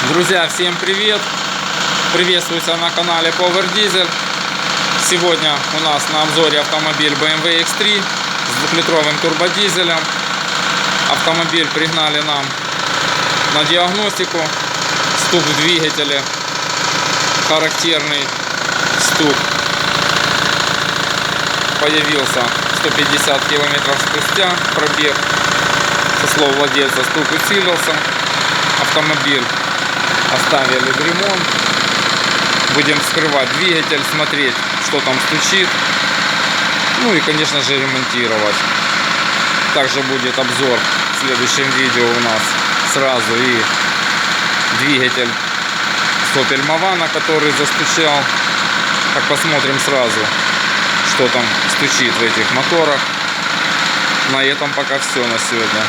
Друзья, всем привет! Приветствую тебя на канале Power Diesel. Сегодня у нас на обзоре автомобиль BMW X3 с 2-литровым турбодизелем. Автомобиль пригнали нам на диагностику. Стук в двигателе, характерный стук, появился 150 километров спустя. Пробег, со слов владельца, стук усилился. Автомобиль оставили в ремонт. Будем вскрывать двигатель, смотреть, что там стучит. Ну и, конечно же, ремонтировать. Также будет обзор в следующем видео у нас сразу и двигатель Opel Movano, который застучал. Так, посмотрим сразу, что там стучит в этих моторах. На этом пока все на сегодня.